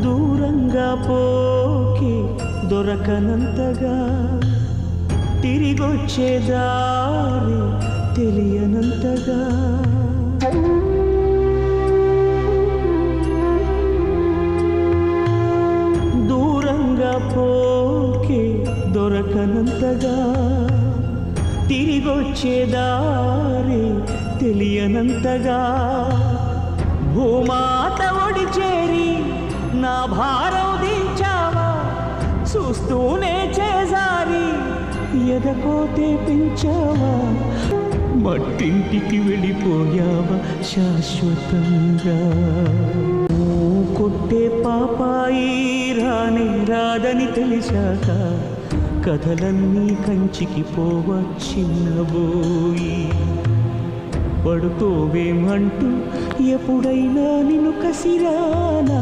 దూరంగా పోకి దొరకనంతగా తిరిగొచ్చే దారి తెలియనంతగా దూరంగా పోకి దొరకనంతగా తిరిగొచ్చే దారి తెలియనంతగా భూమాత ఒడి చేరి నా భారం దించావా చూస్తూనే చేజారి ఎదకోతే పెంచావా మట్టింటికి వెళ్ళిపోయావా శాశ్వతంగా కొట్టే పాపాయి రాని రాదని తెలిసాక కథలన్నీ కంచికి పోవా చిన్నబోయి పడుకోవేమంటూ ఎప్పుడైనా నిన్ను కసిరానా